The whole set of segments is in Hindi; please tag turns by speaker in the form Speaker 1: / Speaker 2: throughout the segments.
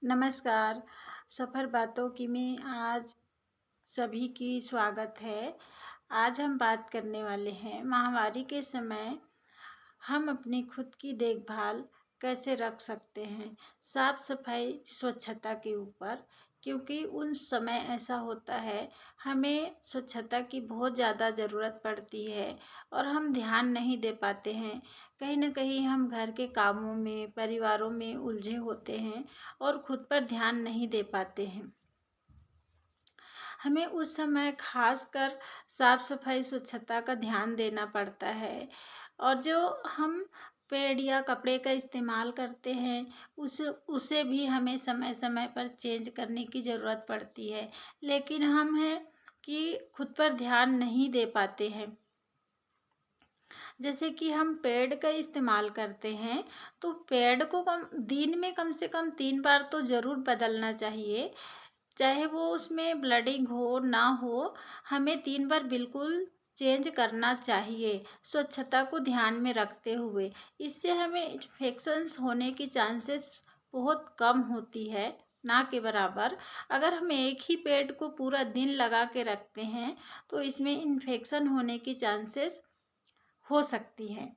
Speaker 1: नमस्कार। सफ़र बातों की में आज सभी की स्वागत है। आज हम बात करने वाले हैं माहवारी के समय हम अपनी खुद की देखभाल कैसे रख सकते हैं, साफ सफाई स्वच्छता के ऊपर। क्योंकि उन समय ऐसा होता है हमें स्वच्छता की बहुत ज़्यादा ज़रूरत पड़ती है और हम ध्यान नहीं दे पाते हैं। कहीं न कहीं हम घर के कामों में, परिवारों में उलझे होते हैं और खुद पर ध्यान नहीं दे पाते हैं। हमें उस समय खासकर साफ सफाई स्वच्छता का ध्यान देना पड़ता है। और जो हम पैड या कपड़े का इस्तेमाल करते हैं उसे भी हमें समय समय पर चेंज करने की ज़रूरत पड़ती है। लेकिन हम हैं कि खुद पर ध्यान नहीं दे पाते हैं। जैसे कि हम पैड का इस्तेमाल करते हैं तो पैड को कम दिन में कम से कम 3 बार तो ज़रूर बदलना चाहिए। चाहे वो उसमें ब्लडिंग हो ना हो, हमें 3 बार बिल्कुल चेंज करना चाहिए, स्वच्छता को ध्यान में रखते हुए। इससे हमें इन्फेक्शंस होने की चांसेस बहुत कम होती है, ना के बराबर। अगर हम एक ही पैड को पूरा दिन लगा के रखते हैं, तो इसमें इन्फेक्शन होने की चांसेस हो सकती हैं।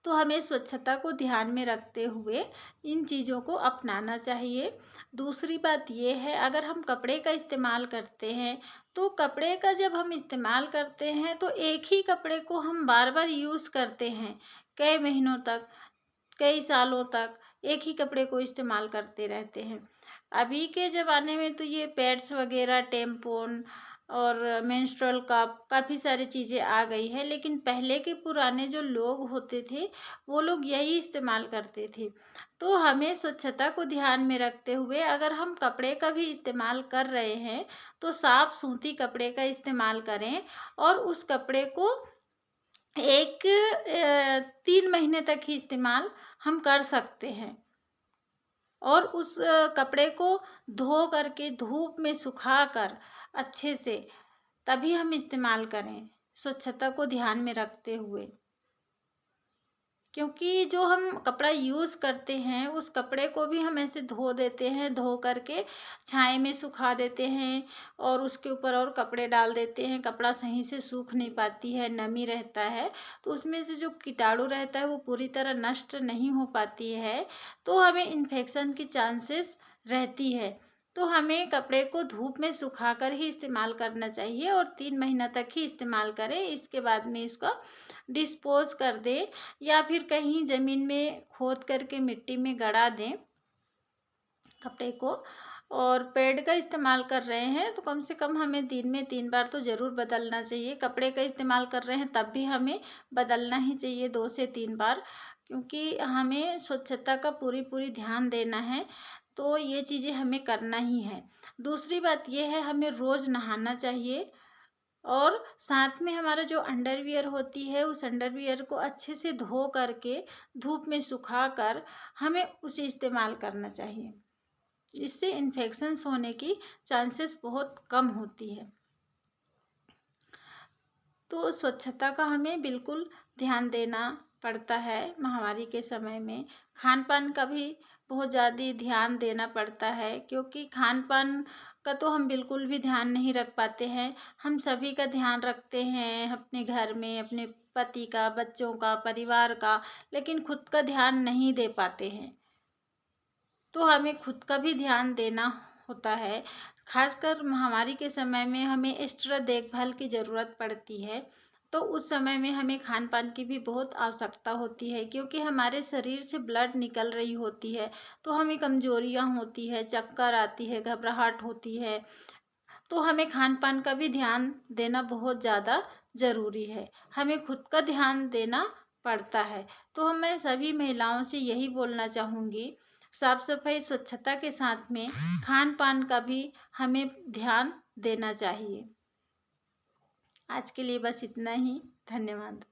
Speaker 1: तो हमें स्वच्छता को ध्यान में रखते हुए इन चीज़ों को अपनाना चाहिए। दूसरी बात ये है, अगर हम कपड़े का इस्तेमाल करते हैं तो कपड़े का जब हम इस्तेमाल करते हैं तो एक ही कपड़े को हम बार बार यूज़ करते हैं। कई महीनों तक, कई सालों तक एक ही कपड़े को इस्तेमाल करते रहते हैं। अभी के ज़माने में तो ये पैड्स वगैरह, टेम्पोन और मेंस्ट्रुअल कप काफ़ी सारी चीज़ें आ गई हैं। लेकिन पहले के पुराने जो लोग होते थे वो लोग यही इस्तेमाल करते थे। तो हमें स्वच्छता को ध्यान में रखते हुए अगर हम कपड़े का भी इस्तेमाल कर रहे हैं तो साफ सूती कपड़े का इस्तेमाल करें और उस कपड़े को 3 महीने तक ही इस्तेमाल हम कर सकते हैं। और उस कपड़े को धो करके धूप में सुखाकर अच्छे से तभी हम इस्तेमाल करें, स्वच्छता को ध्यान में रखते हुए। क्योंकि जो हम कपड़ा यूज़ करते हैं उस कपड़े को भी हम ऐसे धो देते हैं, धो करके छाँव में सुखा देते हैं और उसके ऊपर और कपड़े डाल देते हैं। कपड़ा सही से सूख नहीं पाती है, नमी रहता है, तो उसमें से जो कीटाणु रहता है वो पूरी तरह नष्ट नहीं हो पाती है, तो हमें इन्फेक्शन की चांसेस रहती है। तो हमें कपड़े को धूप में सुखाकर ही इस्तेमाल करना चाहिए और 3 महीना तक ही इस्तेमाल करें। इसके बाद में इसका डिस्पोज़ कर दें या फिर कहीं ज़मीन में खोद करके मिट्टी में गड़ा दें कपड़े को। और पैड का इस्तेमाल कर रहे हैं तो कम से कम हमें दिन में 3 बार तो ज़रूर बदलना चाहिए। कपड़े का इस्तेमाल कर रहे हैं तब भी हमें बदलना ही चाहिए 2 से 3 बार, क्योंकि हमें स्वच्छता का पूरी ध्यान देना है, तो ये चीज़ें हमें करना ही है। दूसरी बात ये है, हमें रोज़ नहाना चाहिए और साथ में हमारा जो अंडरवियर होती है उस अंडरवियर को अच्छे से धो करके धूप में सुखाकर हमें उसे इस्तेमाल करना चाहिए। इससे इन्फेक्शंस होने की चांसेस बहुत कम होती है। तो स्वच्छता का हमें बिल्कुल ध्यान देना पड़ता है महामारी के समय में। खान-पान का भी बहुत ज़्यादा ध्यान देना पड़ता है, क्योंकि खान-पान का तो हम बिल्कुल भी ध्यान नहीं रख पाते हैं। हम सभी का ध्यान रखते हैं अपने घर में, अपने पति का, बच्चों का, परिवार का, लेकिन खुद का ध्यान नहीं दे पाते हैं। तो हमें खुद का भी ध्यान देना होता है। खासकर महामारी के समय में हमें एक्स्ट्रा देखभाल की ज़रूरत पड़ती है। तो उस समय में हमें खान-पान की भी बहुत आवश्यकता होती है, क्योंकि हमारे शरीर से ब्लड निकल रही होती है, तो हमें कमज़ोरियाँ होती है, चक्कर आती है, घबराहट होती है। तो हमें खान-पान का भी ध्यान देना बहुत ज़्यादा ज़रूरी है। हमें खुद का ध्यान देना पड़ता है। तो मैं सभी महिलाओं से यही बोलना चाहूँगी, साफ-सफाई स्वच्छता के साथ में खान-पान का भी हमें ध्यान देना चाहिए। आज के लिए बस इतना ही। धन्यवाद।